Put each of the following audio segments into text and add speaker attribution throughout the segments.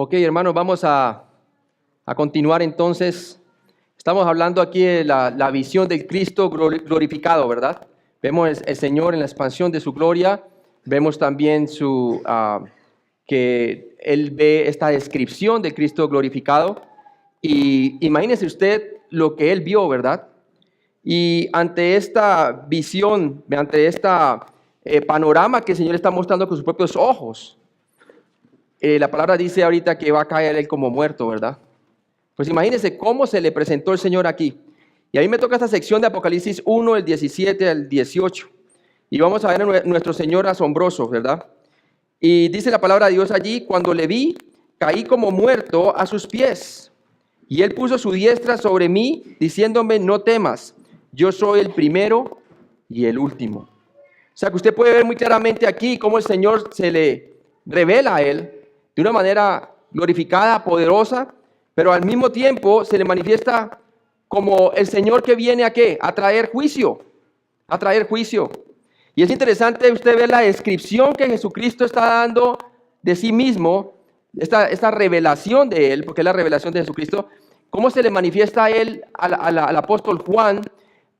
Speaker 1: Ok, hermanos, vamos a continuar entonces. Estamos hablando aquí de la visión del Cristo glorificado, ¿verdad? Vemos el Señor en la expansión de su gloria. Vemos también que Él ve esta descripción del Cristo glorificado. Y imagínese usted lo que Él vio, ¿verdad? Y ante esta visión, ante esta panorama que el Señor está mostrando con sus propios ojos, la palabra dice ahorita que va a caer Él como muerto, ¿verdad? Pues imagínense cómo se le presentó el Señor aquí. Y a mí me toca esta sección de Apocalipsis 1, el 17 al 18. Y vamos a ver a nuestro Señor asombroso, ¿verdad? Y dice la palabra de Dios allí: cuando le vi, caí como muerto a sus pies. Y Él puso su diestra sobre mí, diciéndome: no temas, yo soy el primero y el último. O sea que usted puede ver muy claramente aquí cómo el Señor se le revela a Él de una manera glorificada, poderosa, pero al mismo tiempo se le manifiesta como el Señor que viene ¿a qué? A traer juicio, a traer juicio. Y es interesante usted ver la descripción que Jesucristo está dando de sí mismo, esta revelación de Él, porque es la revelación de Jesucristo, cómo se le manifiesta a Él, al apóstol Juan,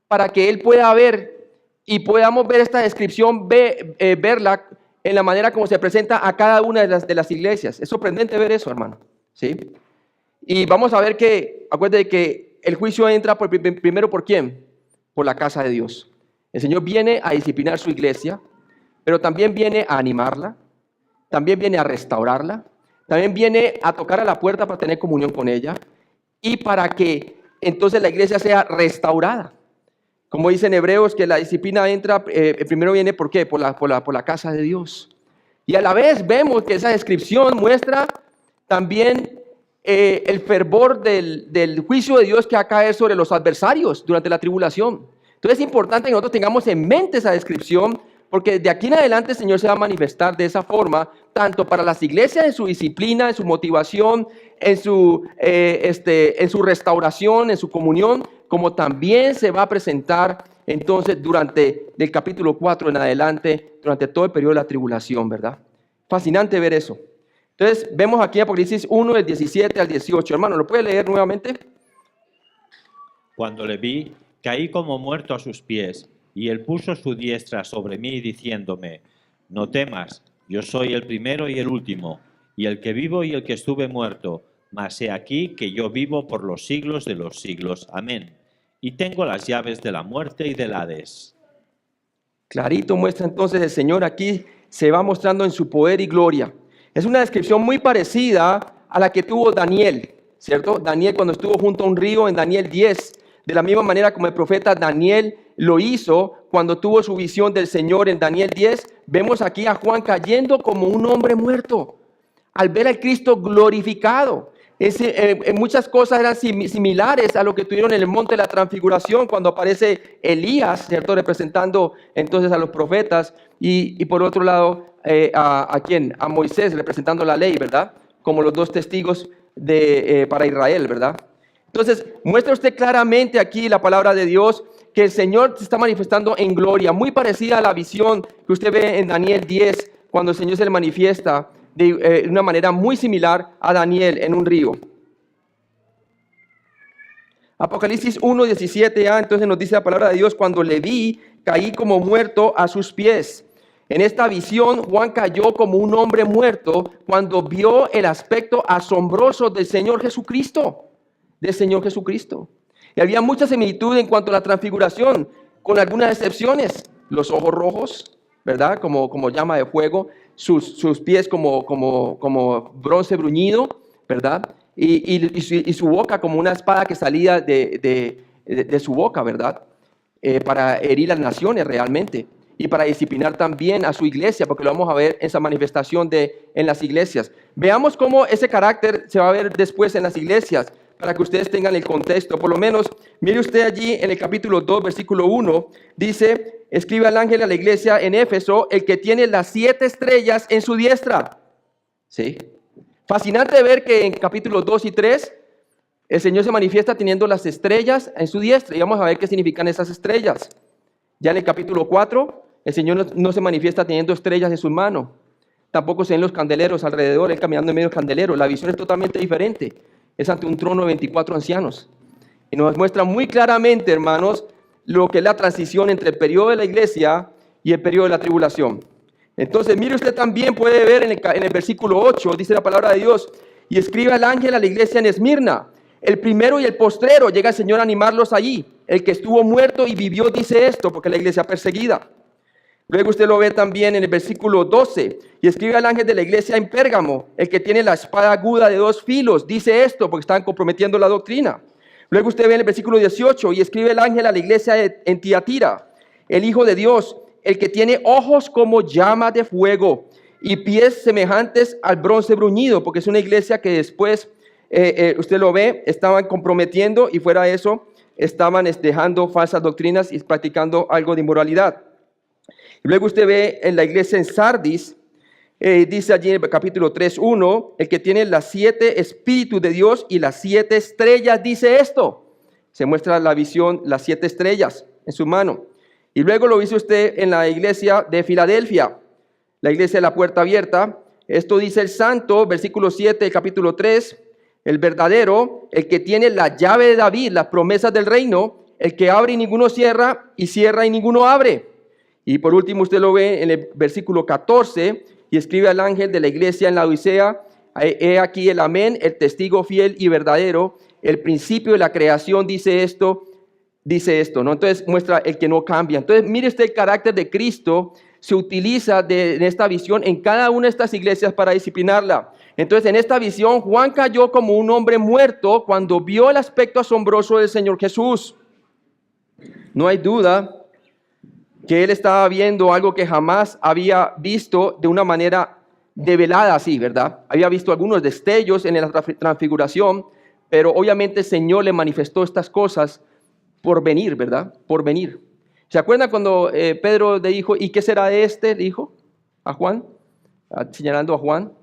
Speaker 1: para que Él pueda ver y podamos ver esta descripción, verla en la manera como se presenta a cada una de las iglesias. Es sorprendente ver eso, hermano, ¿sí? Y vamos a ver que, acuérdate que el juicio entra primero ¿por quién? Por la casa de Dios. El Señor viene a disciplinar su iglesia, pero también viene a animarla, también viene a restaurarla, también viene a tocar a la puerta para tener comunión con ella y para que entonces la iglesia sea restaurada. Como dice en Hebreos, que la disciplina entra, primero viene ¿por qué? Por la casa de Dios. Y a la vez vemos que esa descripción muestra también el fervor del juicio de Dios que va a caer sobre los adversarios durante la tribulación. Entonces es importante que nosotros tengamos en mente esa descripción, porque de aquí en adelante el Señor se va a manifestar de esa forma, tanto para las iglesias en su disciplina, en su motivación, en su restauración, en su comunión, como también se va a presentar entonces durante del capítulo 4 en adelante, durante todo el periodo de la tribulación, ¿verdad? Fascinante ver eso. Entonces vemos aquí Apocalipsis 1, del 17 al 18. Hermano, ¿lo puede leer nuevamente?
Speaker 2: Cuando le vi, caí como muerto a sus pies, y Él puso su diestra sobre mí, diciéndome: no temas, yo soy el primero y el último, y el que vivo y el que estuve muerto, mas he aquí que yo vivo por los siglos de los siglos. Amén. Y tengo las llaves de la muerte y del Hades.
Speaker 1: Clarito muestra entonces el Señor aquí, se va mostrando en su poder y gloria. Es una descripción muy parecida a la que tuvo Daniel, ¿cierto? Daniel cuando estuvo junto a un río en Daniel 10, de la misma manera como el profeta Daniel lo hizo cuando tuvo su visión del Señor en Daniel 10, vemos aquí a Juan cayendo como un hombre muerto, al ver al Cristo glorificado. Muchas cosas eran similares a lo que tuvieron en el monte de la transfiguración cuando aparece Elías, ¿cierto? Representando entonces a los profetas y por otro lado ¿a quién? A Moisés representando la ley, ¿verdad? Como los dos testigos para Israel, ¿verdad? Entonces muestra usted claramente aquí la palabra de Dios que el Señor se está manifestando en gloria, muy parecida a la visión que usted ve en Daniel 10 cuando el Señor se le manifiesta de una manera muy similar a Daniel en un río. Apocalipsis 1, 17a, entonces nos dice la palabra de Dios: cuando le vi, caí como muerto a sus pies. En esta visión, Juan cayó como un hombre muerto cuando vio el aspecto asombroso del Señor Jesucristo. Del Señor Jesucristo. Y había mucha similitud en cuanto a la transfiguración, con algunas excepciones. Los ojos rojos, ¿verdad? Como llama de fuego. Sus pies como bronce bruñido, ¿verdad? Y su boca como una espada que salía de su boca, ¿verdad? Para herir las naciones realmente. Y para disciplinar también a su iglesia, porque lo vamos a ver en esa manifestación en las iglesias. Veamos cómo ese carácter se va a ver después en las iglesias, para que ustedes tengan el contexto. Por lo menos, mire usted allí en el capítulo 2, versículo 1, dice: escribe al ángel a la iglesia en Éfeso, el que tiene las 7 estrellas en su diestra. ¿Sí? Fascinante ver que en capítulos 2 y 3, el Señor se manifiesta teniendo las estrellas en su diestra. Y vamos a ver qué significan esas estrellas. Ya en el capítulo 4, el Señor no se manifiesta teniendo estrellas en sus manos. Tampoco se ven los candeleros alrededor, él caminando en medio del candelero. La visión es totalmente diferente. Es ante un trono de 24 ancianos. Y nos muestra muy claramente, hermanos, lo que es la transición entre el periodo de la iglesia y el periodo de la tribulación. Entonces, mire, usted también puede ver en el versículo 8, dice la palabra de Dios, y escribe al ángel a la iglesia en Esmirna, el primero y el postrero, llega el Señor a animarlos allí. El que estuvo muerto y vivió dice esto, porque la iglesia perseguida. Luego usted lo ve también en el versículo 12, y escribe al ángel de la iglesia en Pérgamo, el que tiene la espada aguda de 2 filos, dice esto, porque están comprometiendo la doctrina. Luego usted ve en el versículo 18, y escribe el ángel a la iglesia en Tiatira, el Hijo de Dios, el que tiene ojos como llama de fuego y pies semejantes al bronce bruñido, porque es una iglesia que después, usted lo ve, estaban comprometiendo y fuera de eso, estaban dejando falsas doctrinas y practicando algo de inmoralidad. Y luego usted ve en la iglesia en Sardis, dice allí en el capítulo 3:1, el que tiene las 7 espíritus de Dios y las 7 estrellas, dice esto. Se muestra la visión, las 7 estrellas en su mano. Y luego lo dice usted en la iglesia de Filadelfia, la iglesia de la puerta abierta. Esto dice el santo, versículo 7 del capítulo 3, el verdadero, el que tiene la llave de David, las promesas del reino, el que abre y ninguno cierra, y cierra y ninguno abre. Y por último usted lo ve en el versículo 14, y escribe al ángel de la iglesia en la Odisea, he aquí el amén, el testigo fiel y verdadero, el principio de la creación dice esto, ¿no? Entonces muestra el que no cambia. Entonces mire usted el carácter de Cristo, se utiliza en esta visión en cada una de estas iglesias para disciplinarla. Entonces en esta visión Juan cayó como un hombre muerto cuando vio el aspecto asombroso del Señor Jesús. No hay duda que él estaba viendo algo que jamás había visto de una manera develada así, ¿verdad? Había visto algunos destellos en la transfiguración, pero obviamente el Señor le manifestó estas cosas por venir, ¿verdad? Por venir. ¿Se acuerdan cuando Pedro le dijo, ¿y qué será de este? Le dijo a Juan, señalando a Juan.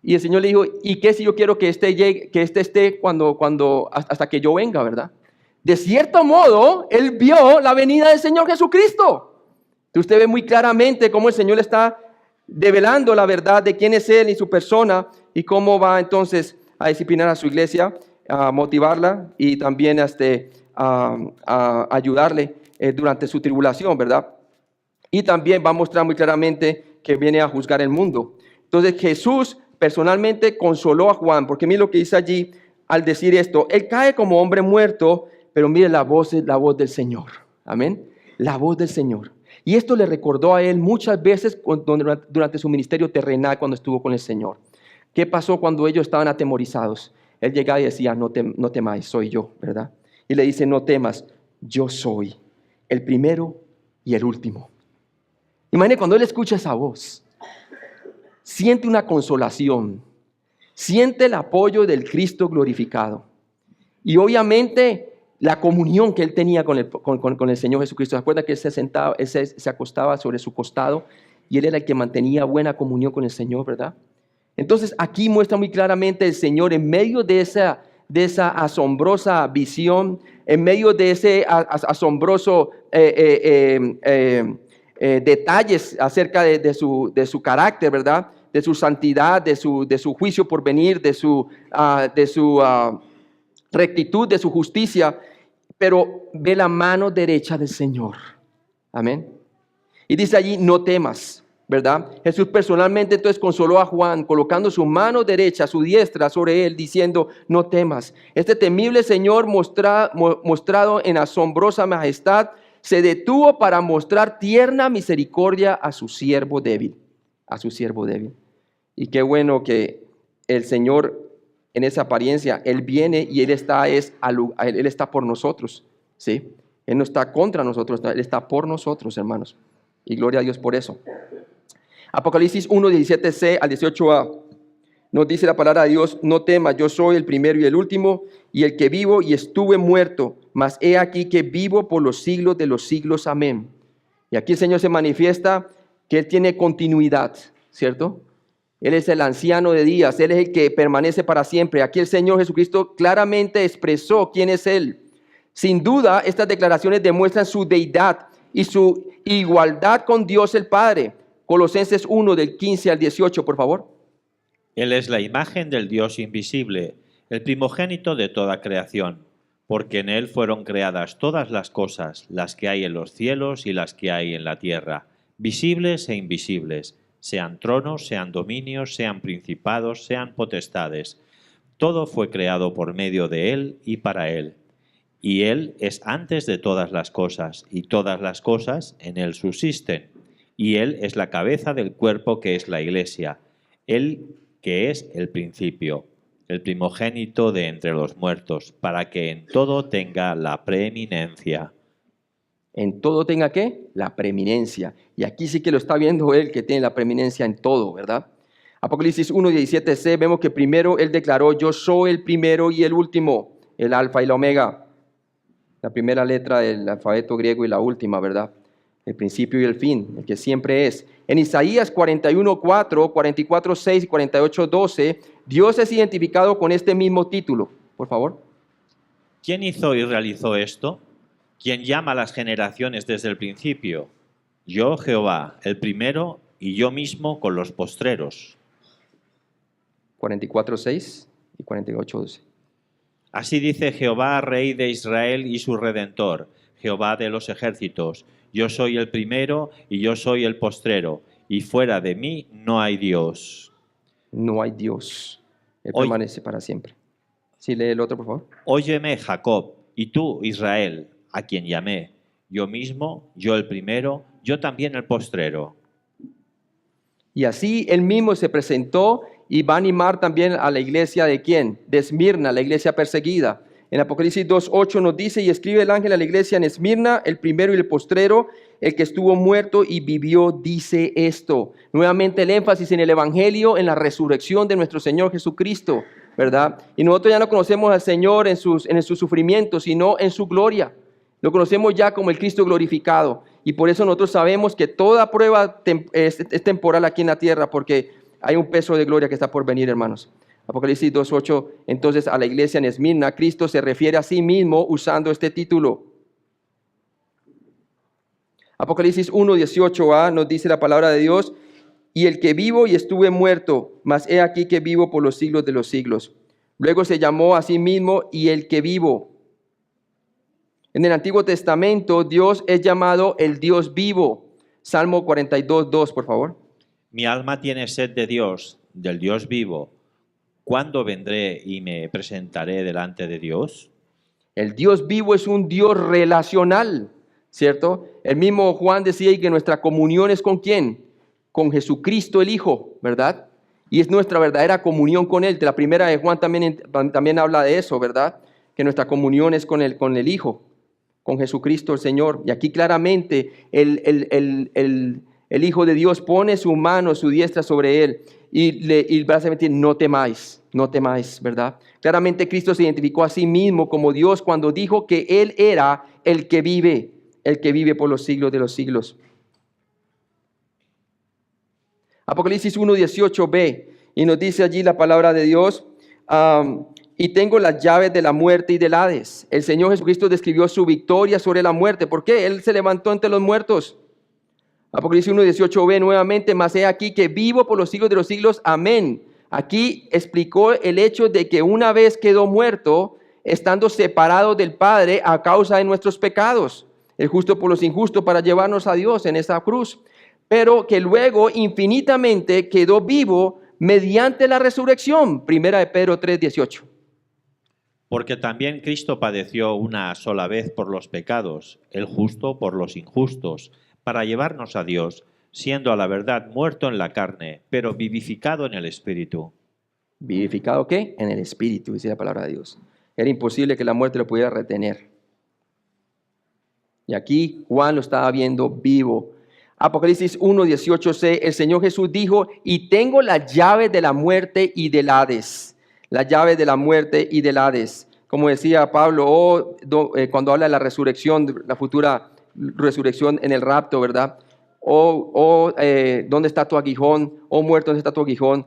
Speaker 1: Y el Señor le dijo, ¿y qué si yo quiero que este llegue, que este esté hasta que yo venga, ¿verdad? De cierto modo, él vio la venida del Señor Jesucristo. Usted ve muy claramente cómo el Señor está develando la verdad de quién es Él y su persona y cómo va entonces a disciplinar a su iglesia, a motivarla y también a ayudarle durante su tribulación, ¿verdad? Y también va a mostrar muy claramente que viene a juzgar el mundo. Entonces Jesús personalmente consoló a Juan, porque mire lo que dice allí al decir esto. Él cae como hombre muerto, pero mire la voz es la voz del Señor. Amén. La voz del Señor. Y esto le recordó a él muchas veces durante su ministerio terrenal cuando estuvo con el Señor. ¿Qué pasó cuando ellos estaban atemorizados? Él llegaba y decía, no temáis, soy yo, ¿verdad? Y le dice, no temas, yo soy el primero y el último. Imagínate cuando él escucha esa voz, siente una consolación, siente el apoyo del Cristo glorificado. Y obviamente la comunión que él tenía con el Señor Jesucristo. ¿Se acuerda que él se sentaba, él se acostaba sobre su costado y él era el que mantenía buena comunión con el Señor, ¿verdad? Entonces aquí muestra muy claramente el Señor en medio de esa asombrosa visión, en medio de ese asombroso detalles acerca de su carácter, ¿verdad? De su santidad, de su juicio por venir, de su rectitud, de su justicia, pero ve la mano derecha del Señor. Amén. Y dice allí, no temas, ¿verdad? Jesús personalmente entonces consoló a Juan, colocando su mano derecha, su diestra sobre él, diciendo, no temas. Este temible Señor mostrado en asombrosa majestad, se detuvo para mostrar tierna misericordia a su siervo débil. A su siervo débil. Y qué bueno que el Señor, en esa apariencia, Él viene y Él está por nosotros, ¿sí? Él no está contra nosotros, Él está por nosotros, hermanos. Y gloria a Dios por eso. Apocalipsis 1, 17c al 18a. Nos dice la palabra de Dios, no temas, yo soy el primero y el último, y el que vivo y estuve muerto, mas he aquí que vivo por los siglos de los siglos. Amén. Y aquí el Señor se manifiesta que Él tiene continuidad, ¿cierto? Él es el anciano de días, Él es el que permanece para siempre. Aquí el Señor Jesucristo claramente expresó quién es Él. Sin duda, estas declaraciones demuestran su deidad y su igualdad con Dios el Padre. Colosenses 1 del 15 al 18, por favor.
Speaker 2: Él es la imagen del Dios invisible, el primogénito de toda creación, porque en Él fueron creadas todas las cosas, las que hay en los cielos y las que hay en la tierra, visibles e invisibles, sean tronos, sean dominios, sean principados, sean potestades. Todo fue creado por medio de Él y para Él. Y Él es antes de todas las cosas, y todas las cosas en Él subsisten. Y Él es la cabeza del cuerpo que es la Iglesia, Él que es el principio, el primogénito de entre los muertos, para que en todo tenga la preeminencia.
Speaker 1: En todo tenga ¿qué? La preeminencia. Y aquí sí que lo está viendo él, que tiene la preeminencia en todo, ¿verdad? Apocalipsis 1:17c, vemos que primero él declaró: yo soy el primero y el último, el alfa y la omega. La primera letra del alfabeto griego y la última, ¿verdad? El principio y el fin, el que siempre es. En Isaías 41:4, 44:6 y 48:12, Dios es identificado con este mismo título. Por favor.
Speaker 2: ¿Quién hizo y realizó esto? ¿Quién llama a las generaciones desde el principio? Yo, Jehová, el primero, y yo mismo con los postreros.
Speaker 1: 44:6 y 48:12.
Speaker 2: Así dice Jehová, Rey de Israel y su Redentor, Jehová de los ejércitos: yo soy el primero y yo soy el postrero, y fuera de mí no hay Dios.
Speaker 1: No hay Dios. Él
Speaker 2: Hoy-
Speaker 1: permanece para siempre. Sí, lee el otro, por favor.
Speaker 2: Óyeme, Jacob, y tú, Israel, a quien llamé, yo mismo, yo el primero, yo también el postrero.
Speaker 1: Y así él mismo se presentó y va a animar también a la iglesia de ¿quién? De Esmirna, la iglesia perseguida. En Apocalipsis 2:8 nos dice: y escribe el ángel a la iglesia en Esmirna, el primero y el postrero, el que estuvo muerto y vivió, dice esto. Nuevamente el énfasis en el evangelio, en la resurrección de nuestro Señor Jesucristo, ¿verdad? Y nosotros ya no conocemos al Señor en sus sufrimientos, sino en su gloria. Lo conocemos ya como el Cristo glorificado. Y por eso nosotros sabemos que toda prueba es temporal aquí en la tierra, porque hay un peso de gloria que está por venir, hermanos. Apocalipsis 2:8, entonces a la iglesia en Esmirna, Cristo se refiere a sí mismo usando este título. Apocalipsis 1:18a nos dice la palabra de Dios: y el que vivo y estuve muerto, mas he aquí que vivo por los siglos de los siglos. Luego se llamó a sí mismo y el que vivo. En el Antiguo Testamento, Dios es llamado el Dios vivo. Salmo 42:2, por favor.
Speaker 2: Mi alma tiene sed de Dios, del Dios vivo. ¿Cuándo vendré y me presentaré delante de Dios?
Speaker 1: El Dios vivo es un Dios relacional, ¿cierto? El mismo Juan decía y que nuestra comunión es ¿con quién? Con Jesucristo el Hijo, ¿verdad? Y es nuestra verdadera comunión con Él. De la primera de Juan también habla de eso, ¿verdad? Que nuestra comunión es con el Hijo, con Jesucristo el Señor. Y aquí claramente el Hijo de Dios pone su mano, su diestra sobre Él y básicamente no temáis, ¿verdad? Claramente Cristo se identificó a sí mismo como Dios cuando dijo que Él era el que vive por los siglos de los siglos. Apocalipsis 1:18b, y nos dice allí la palabra de Dios: y tengo las llaves de la muerte y del Hades. El Señor Jesucristo describió su victoria sobre la muerte. ¿Por qué? Él se levantó entre los muertos. Apocalipsis 1:18b nuevamente: mas he aquí que vivo por los siglos de los siglos. Amén. Aquí explicó el hecho de que una vez quedó muerto, estando separado del Padre a causa de nuestros pecados, el justo por los injustos, para llevarnos a Dios en esa cruz, pero que luego infinitamente quedó vivo mediante la resurrección. Primera de Pedro 3:18.
Speaker 2: Porque también Cristo padeció una sola vez por los pecados, el justo por los injustos, para llevarnos a Dios, siendo a la verdad muerto en la carne, pero vivificado en el Espíritu.
Speaker 1: ¿Vivificado qué? En el Espíritu, dice la palabra de Dios. Era imposible que la muerte lo pudiera retener. Y aquí Juan lo estaba viendo vivo. Apocalipsis 1:18c, el Señor Jesús dijo: y tengo las llaves de la muerte y del Hades. Las llaves de la muerte y del Hades. Como decía Pablo, cuando habla de la resurrección, la futura resurrección en el rapto, ¿verdad? ¿Dónde está tu aguijón? Oh muerto, ¿dónde está tu aguijón?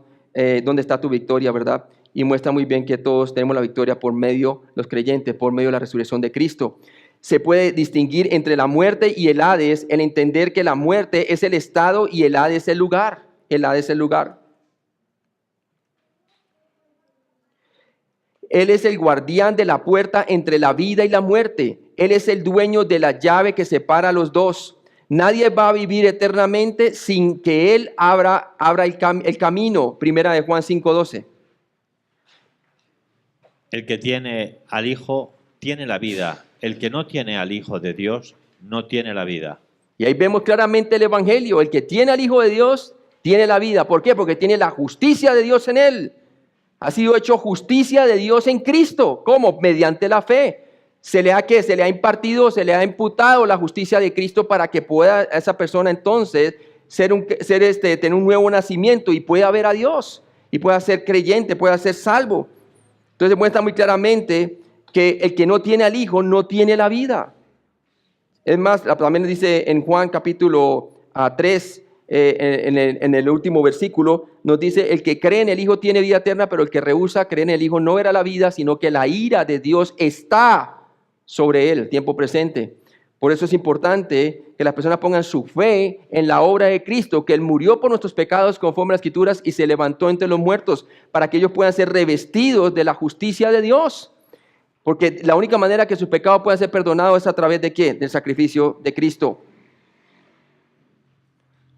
Speaker 1: ¿Dónde está tu victoria, verdad? Y muestra muy bien que todos tenemos la victoria por medio, los creyentes, por medio de la resurrección de Cristo. se puede distinguir entre la muerte y el Hades, el entender que la muerte es el estado y el Hades es el lugar. El Hades es el lugar. Él es el guardián de la puerta entre la vida y la muerte. Él es el dueño de la llave que separa a los dos. Nadie va a vivir eternamente sin que Él abra el camino. Primera de Juan 5:12.
Speaker 2: El que tiene al Hijo tiene la vida. El que no tiene al Hijo de Dios no tiene la vida.
Speaker 1: Y ahí vemos claramente el Evangelio. El que tiene al Hijo de Dios tiene la vida. ¿Por qué? Porque tiene la justicia de Dios en Él. Ha sido hecho justicia de Dios en Cristo. ¿Cómo? Mediante la fe. Se le ha impartido, se le ha imputado la justicia de Cristo para que pueda esa persona entonces tener un nuevo nacimiento y pueda ver a Dios y pueda ser creyente, pueda ser salvo. Entonces muestra muy claramente que el que no tiene al Hijo no tiene la vida. Es más, también dice en Juan capítulo 3, en el último versículo, nos dice: el que cree en el Hijo tiene vida eterna, pero el que rehúsa creer en el Hijo no verá la vida, sino que la ira de Dios está sobre él, tiempo presente. Por eso es importante que las personas pongan su fe en la obra de Cristo, que Él murió por nuestros pecados conforme a las Escrituras y se levantó entre los muertos, para que ellos puedan ser revestidos de la justicia de Dios. Porque la única manera que sus pecados puedan ser perdonados es a través de ¿qué? Del sacrificio de Cristo.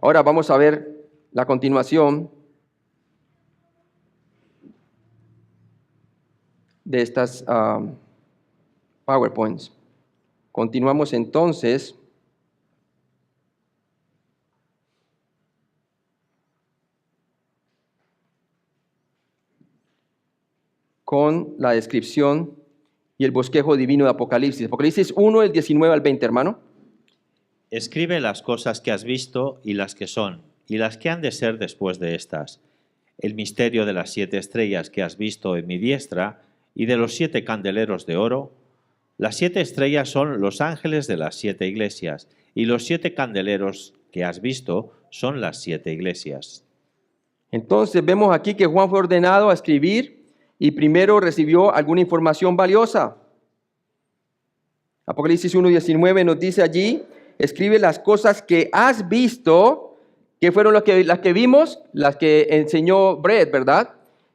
Speaker 1: Ahora vamos a ver la continuación de estas PowerPoints. Continuamos entonces con la descripción y el bosquejo divino de Apocalipsis. Apocalipsis 1, del 19 al 20, hermano.
Speaker 2: Escribe las cosas que has visto y las que son, y las que han de ser después de estas. El misterio de las 7 estrellas que has visto en mi diestra y de los 7 candeleros de oro. Las 7 estrellas son los ángeles de las 7 iglesias, y los 7 candeleros que has visto son las 7 iglesias.
Speaker 1: Entonces vemos aquí que Juan fue ordenado a escribir y primero recibió alguna información valiosa. Apocalipsis 1:19 nos dice allí: escribe las cosas que has visto, que fueron las que vimos, las que enseñó Brett, ¿verdad?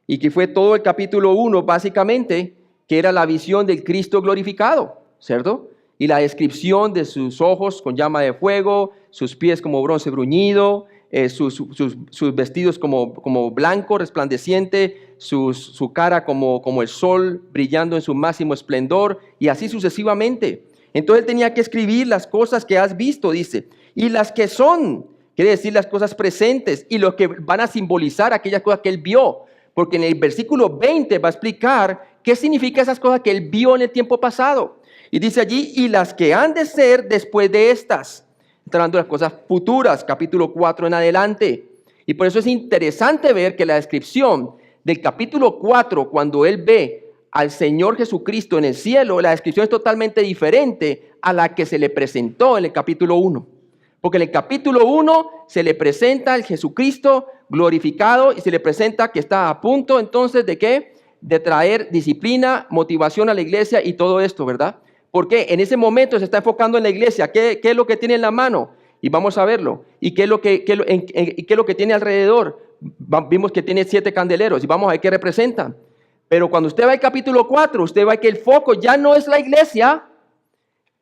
Speaker 1: Y que fue todo el capítulo 1 básicamente, que era la visión del Cristo glorificado, ¿cierto? Y la descripción de sus ojos con llama de fuego, sus pies como bronce bruñido, sus vestidos como blanco resplandeciente, su cara como el sol brillando en su máximo esplendor, y así sucesivamente. Entonces él tenía que escribir las cosas que has visto, dice, y las que son, quiere decir las cosas presentes, y lo que van a simbolizar aquellas cosas que él vio, porque en el versículo 20 va a explicar qué significa esas cosas que él vio en el tiempo pasado. Y dice allí: y las que han de ser después de estas. Está hablando de las cosas futuras, capítulo 4 en adelante. Y por eso es interesante ver que la descripción del capítulo 4, cuando él ve al Señor Jesucristo en el cielo, la descripción es totalmente diferente a la que se le presentó en el capítulo 1. Porque en el capítulo 1 se le presenta al Jesucristo glorificado y se le presenta que está a punto entonces de ¿qué? De traer disciplina, motivación a la iglesia y todo esto, ¿verdad? Porque en ese momento se está enfocando en la iglesia. ¿Qué es lo que tiene en la mano? Y vamos a verlo. ¿Y qué es lo que tiene alrededor? Vimos que tiene 7 candeleros y vamos a ver qué representan. Pero cuando usted va al capítulo 4, usted va a que el foco ya no es la iglesia.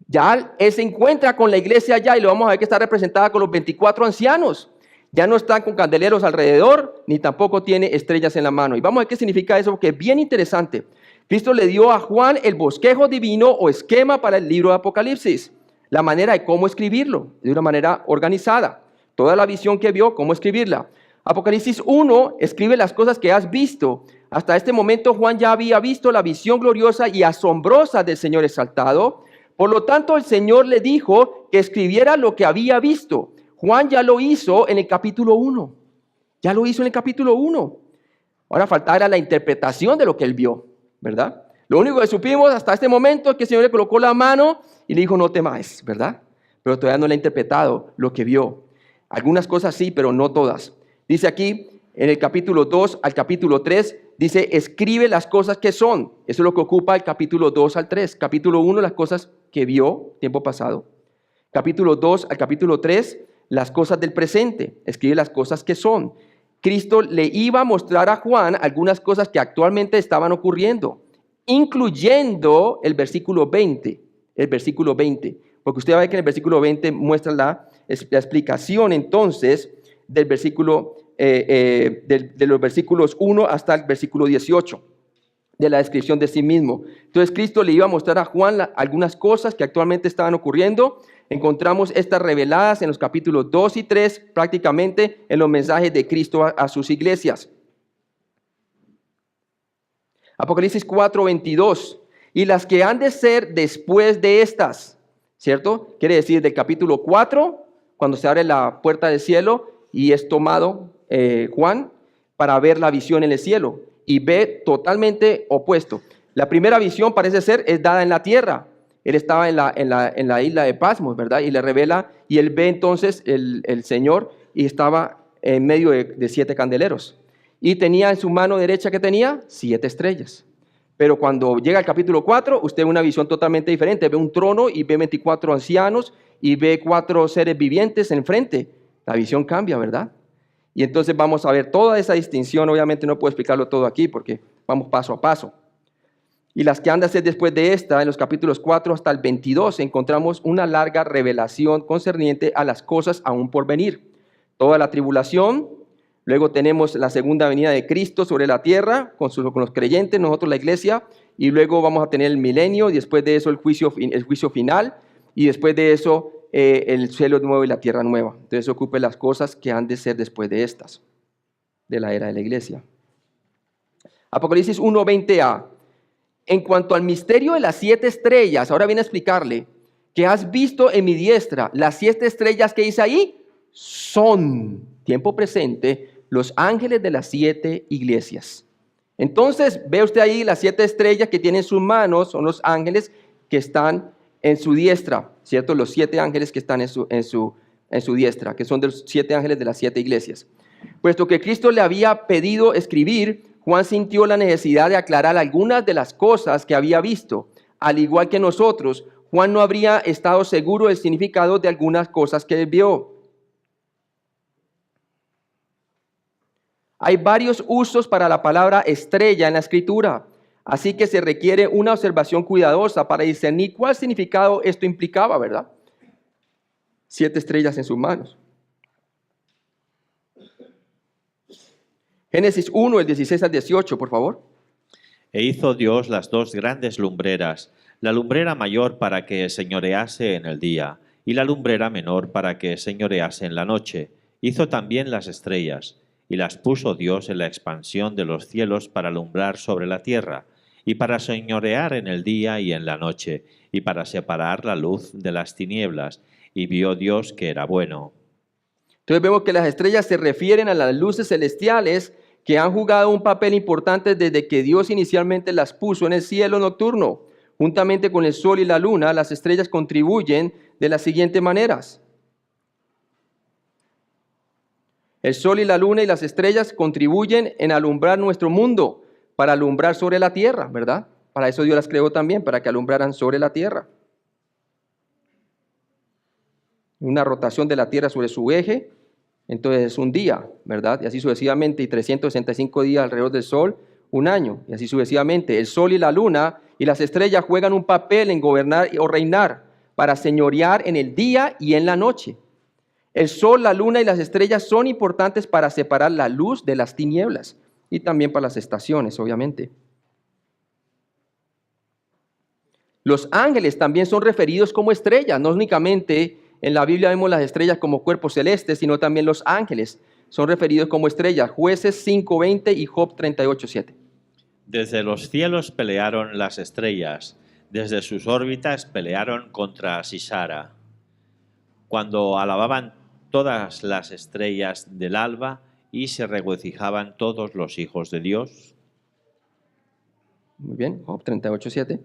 Speaker 1: Ya él se encuentra con la iglesia allá y lo vamos a ver que está representada con los 24 ancianos. Ya no están con candeleros alrededor, ni tampoco tiene estrellas en la mano. Y vamos a ver qué significa eso, porque es bien interesante. Cristo le dio a Juan el bosquejo divino o esquema para el libro de Apocalipsis. La manera de cómo escribirlo, de una manera organizada. Toda la visión que vio, cómo escribirla. Apocalipsis 1 escribe las cosas que has visto. Hasta este momento Juan ya había visto la visión gloriosa y asombrosa del Señor exaltado. Por lo tanto, el Señor le dijo que escribiera lo que había visto. Juan ya lo hizo en el capítulo 1. Ya lo hizo en el capítulo 1. Ahora faltaba la interpretación de lo que él vio, ¿verdad? Lo único que supimos hasta este momento es que el Señor le colocó la mano y le dijo: no temáis, ¿verdad? Pero todavía no le ha interpretado lo que vio. Algunas cosas sí, pero no todas. Dice aquí, en el capítulo 2 al capítulo 3, dice, escribe las cosas que son. Eso es lo que ocupa el capítulo 2 al 3. Capítulo 1, las cosas que vio tiempo pasado. Capítulo 2 al capítulo 3, las cosas del presente. Escribe las cosas que son. Cristo le iba a mostrar a Juan algunas cosas que actualmente estaban ocurriendo, incluyendo el versículo 20. El versículo 20. Porque usted va a ver que en el versículo 20 muestra la explicación entonces del versículo, de los versículos 1 hasta el versículo 18, de la descripción de sí mismo. Entonces Cristo le iba a mostrar a Juan algunas cosas que actualmente estaban ocurriendo. Encontramos estas reveladas en los capítulos 2 y 3, prácticamente en los mensajes de Cristo a sus iglesias. Apocalipsis 4:22, y las que han de ser después de estas, ¿cierto? Quiere decir del capítulo 4, cuando se abre la puerta del cielo y es tomado Juan para ver la visión en el cielo, y ve totalmente opuesto. La primera visión parece ser es dada en la tierra. Él estaba en la isla de Patmos, ¿verdad? Y le revela, y él ve entonces el Señor, y estaba en medio de 7 candeleros. Y tenía en su mano derecha, ¿qué tenía? 7 estrellas. Pero cuando llega al capítulo 4, usted ve una visión totalmente diferente. Ve un trono y ve 24 ancianos y ve 4 seres vivientes enfrente. La visión cambia, ¿verdad? Y entonces vamos a ver toda esa distinción. Obviamente no puedo explicarlo todo aquí porque vamos paso a paso. Y las que han de ser después de esta, en los capítulos 4 hasta el 22, encontramos una larga revelación concerniente a las cosas aún por venir. Toda la tribulación, luego tenemos la segunda venida de Cristo sobre la tierra, con los creyentes, nosotros la iglesia, y luego vamos a tener el milenio, y después de eso el juicio final, y después de eso el cielo nuevo y la tierra nueva. Entonces ocupe las cosas que han de ser después de estas, de la era de la iglesia. Apocalipsis 1:20a. En cuanto al misterio de las 7 estrellas, ahora viene a explicarle que has visto en mi diestra las 7 estrellas que hice ahí son, tiempo presente, los ángeles de las 7 iglesias. Entonces, ve usted ahí las 7 estrellas que tiene en sus manos, son los ángeles que están en su diestra, ¿cierto? Los 7 ángeles que están en su diestra, que son de los 7 ángeles de las 7 iglesias. Puesto que Cristo le había pedido escribir, Juan sintió la necesidad de aclarar algunas de las cosas que había visto. Al igual que nosotros, Juan no habría estado seguro del significado de algunas cosas que vio. Hay varios usos para la palabra estrella en la Escritura, así que se requiere una observación cuidadosa para discernir cuál significado esto implicaba, ¿verdad? 7 estrellas en sus manos. Génesis 1, el 16 al 18, por favor.
Speaker 2: E hizo Dios las 2 grandes lumbreras, la lumbrera mayor para que señorease en el día, y la lumbrera menor para que señorease en la noche. Hizo también las estrellas, y las puso Dios en la expansión de los cielos para alumbrar sobre la tierra, y para señorear en el día y en la noche, y para separar la luz de las tinieblas. Y vio Dios que era bueno.
Speaker 1: Entonces vemos que las estrellas se refieren a las luces celestiales que han jugado un papel importante desde que Dios inicialmente las puso en el cielo nocturno. Juntamente con el sol y la luna, las estrellas contribuyen de las siguientes maneras. El sol y la luna y las estrellas contribuyen en alumbrar nuestro mundo, para alumbrar sobre la tierra, ¿verdad? Para eso Dios las creó también, para que alumbraran sobre la tierra. Una rotación de la tierra sobre su eje, entonces es un día, ¿verdad? Y así sucesivamente, y 365 días alrededor del sol, un año, y así sucesivamente. El sol y la luna y las estrellas juegan un papel en gobernar o reinar, para señorear en el día y en la noche. El sol, la luna y las estrellas son importantes para separar la luz de las tinieblas, y también para las estaciones, obviamente. Los ángeles también son referidos como estrellas, no únicamente en la Biblia vemos las estrellas como cuerpos celestes, sino también los ángeles son referidos como estrellas. Jueces 5:20 y Job 38:7.
Speaker 2: Desde los cielos pelearon las estrellas, desde sus órbitas pelearon contra Sisara. Cuando alababan todas las estrellas del alba y se regocijaban todos los hijos de Dios.
Speaker 1: Muy bien, Job 38:7.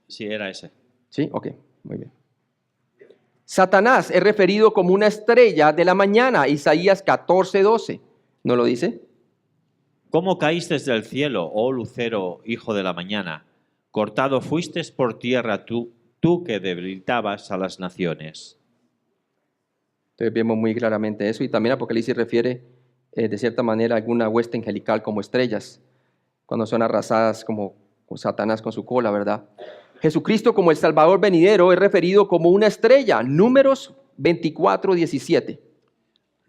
Speaker 2: Sí, era ese.
Speaker 1: Sí, ok, muy bien. Satanás es referido como una estrella de la mañana, Isaías 14:12. ¿No lo dice?
Speaker 2: ¿Cómo caíste del cielo, oh lucero, hijo de la mañana? Cortado fuiste por tierra tú que debilitabas a las naciones.
Speaker 1: Entonces vemos muy claramente eso y también Apocalipsis refiere de cierta manera a alguna hueste angelical como estrellas, cuando son arrasadas como Satanás con su cola, ¿verdad? Jesucristo como el Salvador venidero es referido como una estrella, Números 24:17.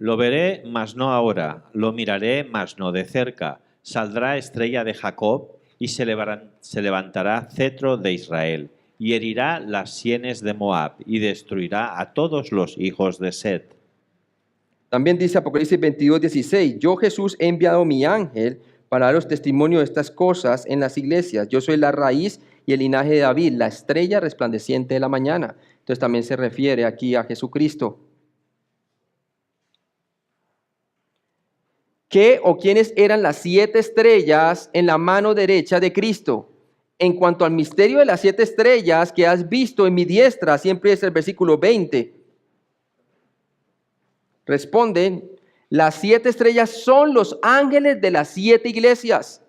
Speaker 2: Lo veré, mas no ahora, lo miraré, mas no de cerca. Saldrá estrella de Jacob y se levantará cetro de Israel, y herirá las sienes de Moab, y destruirá a todos los hijos de Set.
Speaker 1: También dice Apocalipsis 22:16, yo Jesús he enviado mi ángel para daros testimonio de estas cosas en las iglesias. Yo soy la raíz y el linaje de David, la estrella resplandeciente de la mañana. Entonces también se refiere aquí a Jesucristo. ¿Qué o quiénes eran las 7 estrellas en la mano derecha de Cristo? En cuanto al misterio de las 7 estrellas que has visto en mi diestra, siempre es el versículo 20. Responden, las 7 estrellas son los ángeles de las 7 iglesias.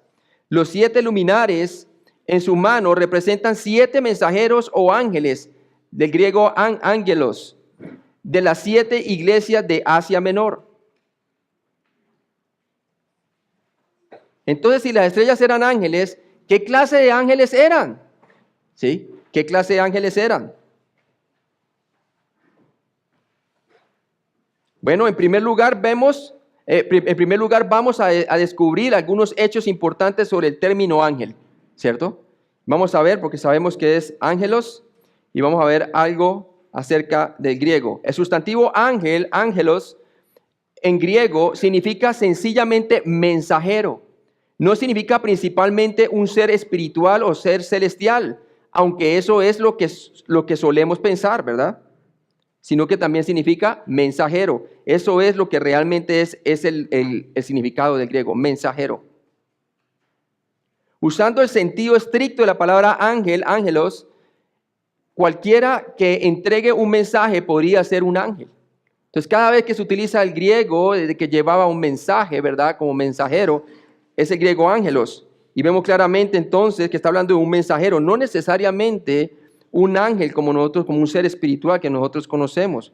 Speaker 1: Los 7 luminares en su mano representan 7 mensajeros o ángeles, del griego ángelos, de las 7 iglesias de Asia Menor. Entonces, si las estrellas eran ángeles, ¿qué clase de ángeles eran? ¿Sí? ¿Qué clase de ángeles eran? Bueno, en primer lugar vamos a descubrir algunos hechos importantes sobre el término ángel, ¿cierto? Vamos a ver, porque sabemos que es ángelos, y vamos a ver algo acerca del griego. El sustantivo ángel, ángelos, en griego significa sencillamente mensajero. No significa principalmente un ser espiritual o ser celestial, aunque eso es lo que solemos pensar, ¿verdad? Sino que también significa mensajero. Eso es lo que realmente es el significado del griego, mensajero. Usando el sentido estricto de la palabra ángel, ángelos, cualquiera que entregue un mensaje podría ser un ángel. Entonces, cada vez que se utiliza el griego, de que llevaba un mensaje, ¿verdad? Como mensajero, es el griego ángelos. Y vemos claramente entonces que está hablando de un mensajero, no necesariamente un ángel como nosotros, como un ser espiritual que nosotros conocemos.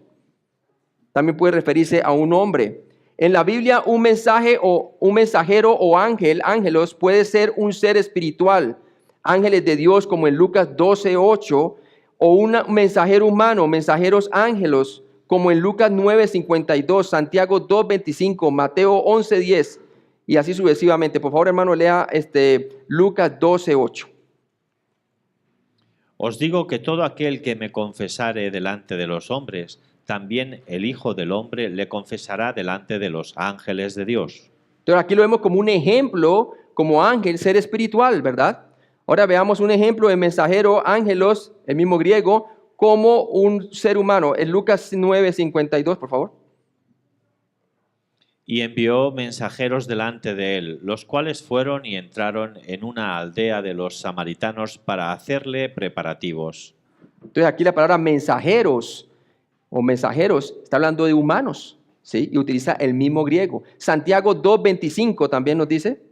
Speaker 1: También puede referirse a un hombre. En la Biblia, un mensajero o ángel, ángelos, puede ser un ser espiritual, ángeles de Dios como en Lucas 12:8, o un mensajero humano, mensajeros ángelos, como en Lucas 9:52, Santiago 2:25, Mateo 11:10, y así sucesivamente. Por favor, hermano, lea Lucas 12:8.
Speaker 2: Os digo que todo aquel que me confesare delante de los hombres, también el Hijo del Hombre le confesará delante de los ángeles de Dios.
Speaker 1: Entonces aquí lo vemos como un ejemplo, como ángel, ser espiritual, ¿verdad? Ahora veamos un ejemplo de mensajero, ángelos, el mismo griego, como un ser humano. En Lucas 9:52, por favor.
Speaker 2: Y envió mensajeros delante de él, los cuales fueron y entraron en una aldea de los samaritanos para hacerle preparativos.
Speaker 1: Entonces aquí la palabra mensajeros o mensajeros está hablando de humanos, ¿sí? Y utiliza el mismo griego. Santiago 2:25 también nos dice.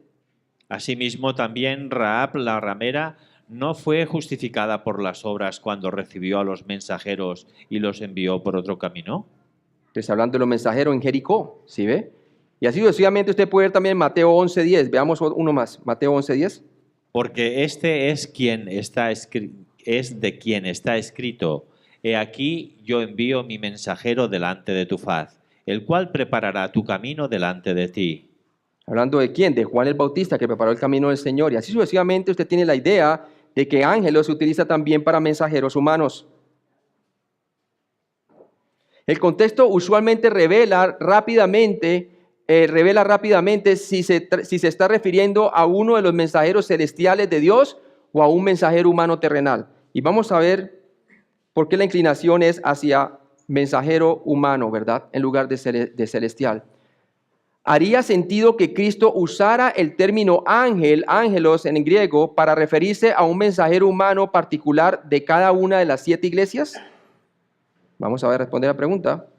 Speaker 2: Asimismo, también Rahab la ramera no fue justificada por las obras cuando recibió a los mensajeros y los envió por otro camino.
Speaker 1: Entonces hablando de los mensajeros en Jericó, ¿sí ve? Y así sucesivamente usted puede ver también Mateo 11:10. Veamos uno más, Mateo 11:10.
Speaker 2: Porque este es de quien está escrito: He aquí yo envío mi mensajero delante de tu faz, el cual preparará tu camino delante de ti.
Speaker 1: ¿Hablando de quién? De Juan el Bautista, que preparó el camino del Señor. Y así sucesivamente usted tiene la idea de que ángelos se utiliza también para mensajeros humanos. El contexto usualmente revela rápidamente si se está refiriendo a uno de los mensajeros celestiales de Dios o a un mensajero humano terrenal. Y vamos a ver por qué la inclinación es hacia mensajero humano, ¿verdad? En lugar de celestial. Haría sentido que Cristo usara el término ángel, ángelos en griego, para referirse a un mensajero humano particular de cada una de las 7 iglesias. Vamos a ver, responder la pregunta.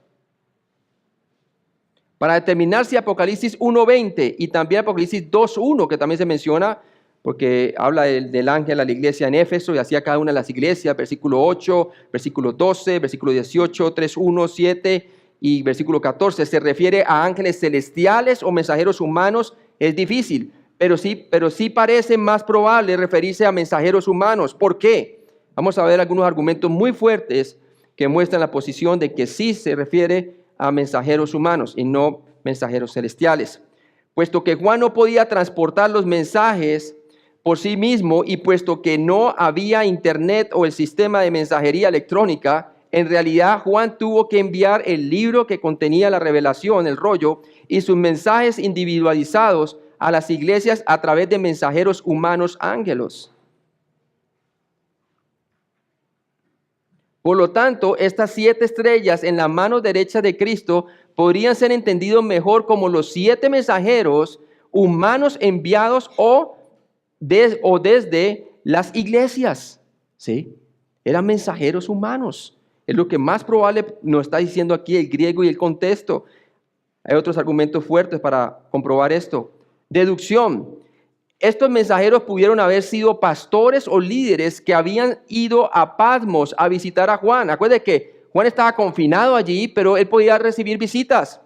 Speaker 1: para determinar si Apocalipsis 1:20 y también Apocalipsis 2:1, que también se menciona, porque habla del ángel a la iglesia en Éfeso y así a cada una de las iglesias, versículo 8, versículo 12, versículo 18, 3:1, 7 y versículo 14, se refiere a ángeles celestiales o mensajeros humanos. Es difícil, pero sí parece más probable referirse a mensajeros humanos. ¿Por qué? Vamos a ver algunos argumentos muy fuertes que muestran la posición de que sí se refiere a mensajeros humanos y no mensajeros celestiales. Puesto que Juan no podía transportar los mensajes por sí mismo y puesto que no había internet o el sistema de mensajería electrónica, en realidad Juan tuvo que enviar el libro que contenía la revelación, el rollo, y sus mensajes individualizados a las iglesias a través de mensajeros humanos ángelos. Por lo tanto, estas 7 estrellas en la mano derecha de Cristo podrían ser entendidos mejor como los 7 mensajeros humanos enviados o desde las iglesias. ¿Sí? Eran mensajeros humanos. Es lo que más probable nos está diciendo aquí el griego y el contexto. Hay otros argumentos fuertes para comprobar esto. Deducción. Estos mensajeros pudieron haber sido pastores o líderes que habían ido a Patmos a visitar a Juan. Acuérdense que Juan estaba confinado allí, pero él podía recibir visitas.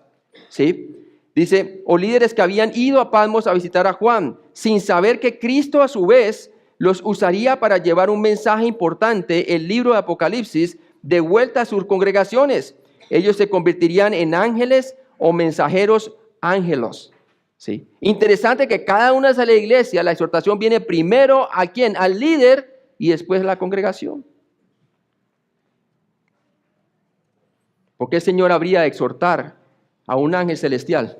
Speaker 1: ¿Sí? Dice, o líderes que habían ido a Patmos a visitar a Juan, sin saber que Cristo a su vez los usaría para llevar un mensaje importante, el libro de Apocalipsis, de vuelta a sus congregaciones. Ellos se convertirían en ángeles o mensajeros ángelos. ¿Sí? Interesante que cada una de la iglesia, la exhortación viene primero a quién, al líder y después a la congregación. ¿Por qué el Señor habría de exhortar a un ángel celestial?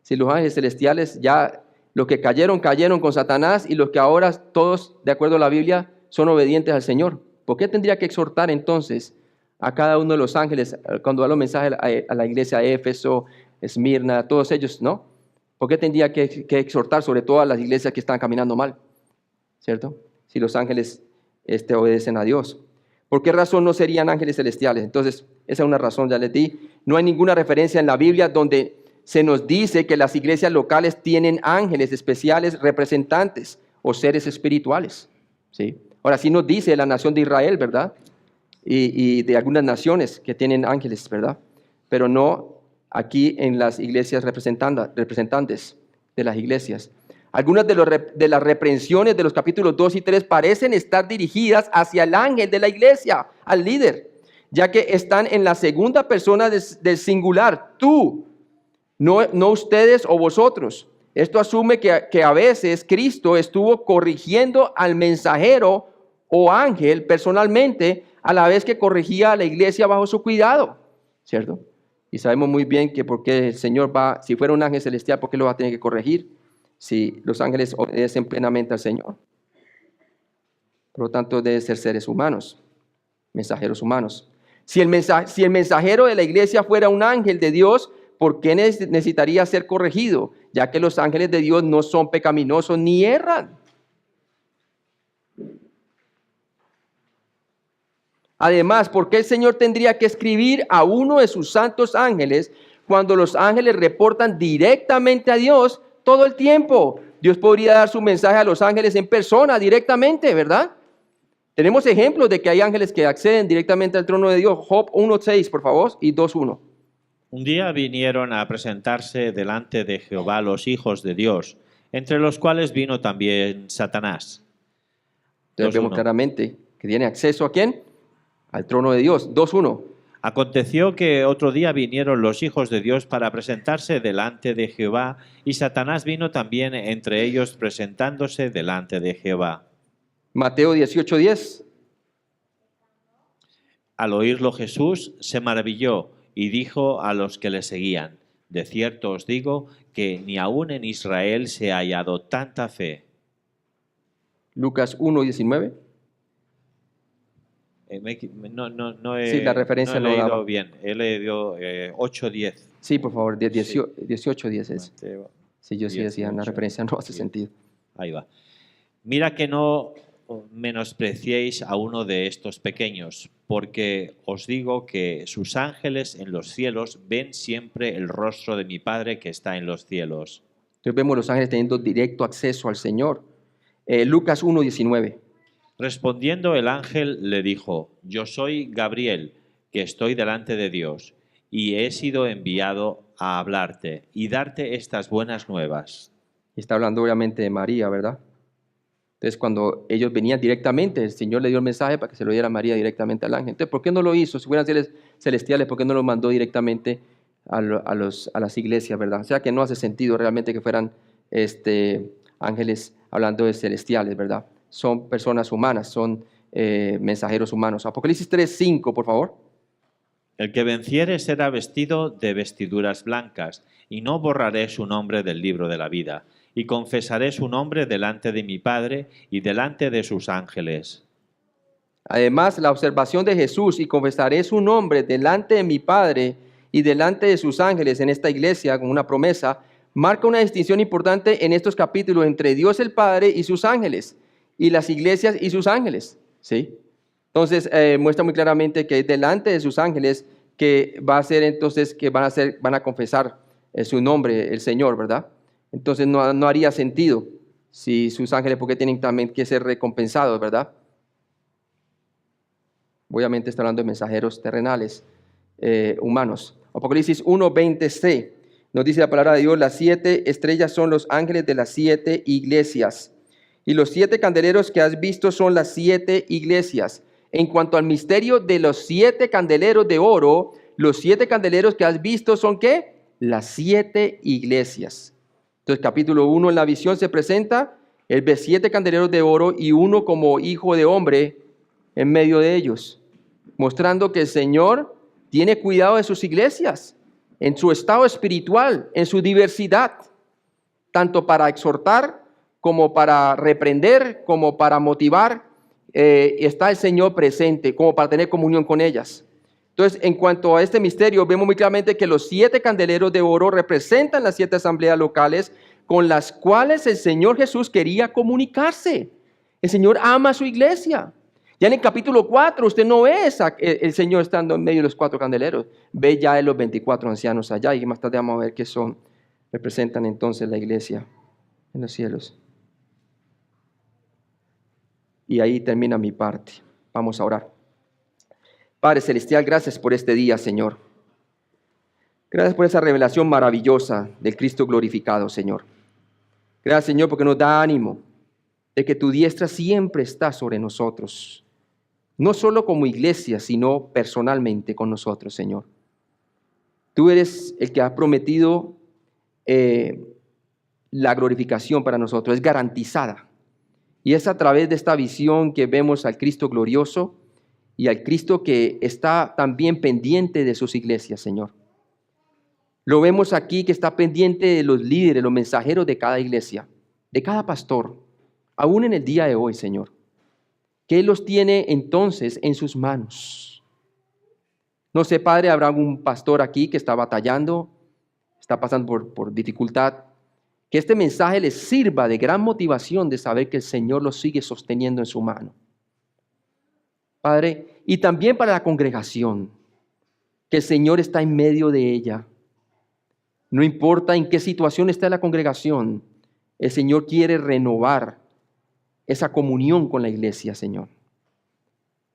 Speaker 1: Si los ángeles celestiales ya, los que cayeron con Satanás y los que ahora todos, de acuerdo a la Biblia, son obedientes al Señor. ¿Por qué tendría que exhortar entonces a cada uno de los ángeles cuando da los mensajes a la iglesia de Éfeso, Esmirna, a todos ellos, no? ¿Por qué tendría que exhortar sobre todo a las iglesias que están caminando mal? ¿Cierto? Si los ángeles obedecen a Dios. ¿Por qué razón no serían ángeles celestiales? Entonces, esa es una razón, ya les di. No hay ninguna referencia en la Biblia donde se nos dice que las iglesias locales tienen ángeles especiales representantes o seres espirituales. ¿Sí? Ahora sí nos dice la nación de Israel, ¿verdad? Y de algunas naciones que tienen ángeles, ¿verdad? Pero no aquí en las iglesias representantes de las iglesias. Algunas de las reprensiones de los capítulos 2 y 3 parecen estar dirigidas hacia el ángel de la iglesia, al líder, ya que están en la segunda persona del singular, tú, no ustedes o vosotros. Esto asume que a veces Cristo estuvo corrigiendo al mensajero o ángel personalmente a la vez que corregía a la iglesia bajo su cuidado, ¿cierto? Y sabemos muy bien que porque el Señor si fuera un ángel celestial, ¿por qué lo va a tener que corregir? Si los ángeles obedecen plenamente al Señor. Por lo tanto, deben ser seres humanos, mensajeros humanos. Si el mensajero de la iglesia fuera un ángel de Dios, ¿por qué necesitaría ser corregido? Ya que los ángeles de Dios no son pecaminosos ni erran. Además, ¿por qué el Señor tendría que escribir a uno de sus santos ángeles cuando los ángeles reportan directamente a Dios todo el tiempo? Dios podría dar su mensaje a los ángeles en persona directamente, ¿verdad? Tenemos ejemplos de que hay ángeles que acceden directamente al trono de Dios. Job 1:6, por favor, y 2:1.
Speaker 2: Un día vinieron a presentarse delante de Jehová los hijos de Dios, entre los cuales vino también Satanás.
Speaker 1: Entonces vemos claramente que tiene acceso ¿a quién? Al trono de Dios. 2:1.
Speaker 2: Aconteció que otro día vinieron los hijos de Dios para presentarse delante de Jehová, y Satanás vino también entre ellos presentándose delante de Jehová.
Speaker 1: Mateo 18:10.
Speaker 2: Al oírlo Jesús se maravilló y dijo a los que le seguían: de cierto os digo que ni aun en Israel se ha hallado tanta fe.
Speaker 1: Lucas 1:19.
Speaker 2: Sí,
Speaker 1: la referencia
Speaker 2: no he
Speaker 1: no
Speaker 2: leído
Speaker 1: daba.
Speaker 2: bien. He leído 8:10.
Speaker 1: Sí, por favor, 18:10 es.
Speaker 2: Mateo
Speaker 1: Sí, yo sí decía, una
Speaker 2: 18,
Speaker 1: referencia no hace
Speaker 2: 10.
Speaker 1: sentido.
Speaker 2: Ahí va. Mira que no menospreciéis a uno de estos pequeños, porque os digo que sus ángeles en los cielos ven siempre el rostro de mi Padre que está en los cielos.
Speaker 1: Entonces vemos los ángeles teniendo directo acceso al Señor. Lucas 1:19.
Speaker 2: Respondiendo el ángel le dijo: Yo soy Gabriel, que estoy delante de Dios, y he sido enviado a hablarte y darte estas buenas nuevas.
Speaker 1: Está hablando obviamente de María, ¿verdad? Entonces, cuando ellos venían directamente, el Señor le dio el mensaje para que se lo diera a María directamente al ángel. Entonces, ¿por qué no lo hizo? Si fueran seres celestiales, ¿por qué no lo mandó directamente a las iglesias, verdad? O sea, que no hace sentido realmente que fueran ángeles hablando de celestiales, ¿verdad? Son personas humanas, son mensajeros humanos. Apocalipsis 3:5, por favor.
Speaker 2: El que venciere será vestido de vestiduras blancas, y no borraré su nombre del libro de la vida, y confesaré su nombre delante de mi Padre y delante de sus ángeles.
Speaker 1: Además, la observación de Jesús, y confesaré su nombre delante de mi Padre y delante de sus ángeles en esta iglesia, con una promesa, marca una distinción importante en estos capítulos entre Dios el Padre y sus ángeles, y las iglesias y sus ángeles, ¿sí? Entonces, muestra muy claramente que delante de sus ángeles que va a ser entonces que van a confesar su nombre, el Señor, ¿verdad? Entonces no haría sentido si sus ángeles, porque tienen también que ser recompensados, ¿verdad? Obviamente está hablando de mensajeros terrenales, humanos. Apocalipsis 1:20c nos dice la palabra de Dios: las 7 estrellas son los ángeles de las 7 iglesias, y los 7 candeleros que has visto son las 7 iglesias. En cuanto al misterio de los 7 candeleros de oro, los 7 candeleros que has visto son ¿qué? Las 7 iglesias. Entonces, capítulo 1 en la visión se presenta, él ve 7 candeleros de oro y uno como hijo de hombre en medio de ellos, mostrando que el Señor tiene cuidado de sus iglesias, en su estado espiritual, en su diversidad, tanto para exhortar como para reprender, como para motivar. Está el Señor presente, como para tener comunión con ellas. Entonces, en cuanto a este misterio, vemos muy claramente que los 7 candeleros de oro representan las 7 asambleas locales con las cuales el Señor Jesús quería comunicarse. El Señor ama a su iglesia. Ya en el capítulo 4 usted no ve el Señor estando en medio de los 4 candeleros. Ve ya los 24 ancianos allá, y más tarde vamos a ver qué son. Representan entonces la iglesia en los cielos. Y ahí termina mi parte. Vamos a orar. Padre Celestial, gracias por este día, Señor. Gracias por esa revelación maravillosa del Cristo glorificado, Señor. Gracias, Señor, porque nos da ánimo de que tu diestra siempre está sobre nosotros. No solo como iglesia, sino personalmente con nosotros, Señor. Tú eres el que has prometido la glorificación para nosotros, es garantizada. Y es a través de esta visión que vemos al Cristo glorioso y al Cristo que está también pendiente de sus iglesias, Señor. Lo vemos aquí que está pendiente de los líderes, los mensajeros de cada iglesia, de cada pastor, aún en el día de hoy, Señor. Que Él los tiene entonces en sus manos. No sé, Padre, habrá algún pastor aquí que está batallando, está pasando por dificultad. Que este mensaje les sirva de gran motivación de saber que el Señor los sigue sosteniendo en su mano. Padre, y también para la congregación, que el Señor está en medio de ella. No importa en qué situación está la congregación, el Señor quiere renovar esa comunión con la iglesia, Señor.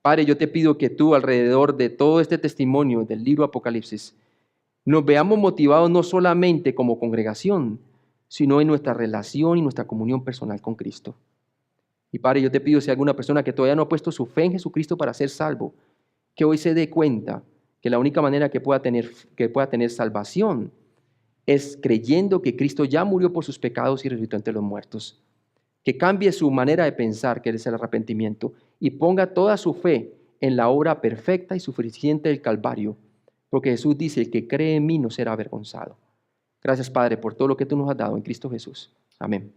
Speaker 1: Padre, yo te pido que tú, alrededor de todo este testimonio del libro Apocalipsis, nos veamos motivados no solamente como congregación, sino en nuestra relación y nuestra comunión personal con Cristo. Y Padre, yo te pido, si hay alguna persona que todavía no ha puesto su fe en Jesucristo para ser salvo, que hoy se dé cuenta que la única manera que pueda tener salvación es creyendo que Cristo ya murió por sus pecados y resucitó entre los muertos. Que cambie su manera de pensar, que es el arrepentimiento, y ponga toda su fe en la obra perfecta y suficiente del Calvario, porque Jesús dice: el que cree en mí no será avergonzado. Gracias, Padre, por todo lo que tú nos has dado en Cristo Jesús. Amén.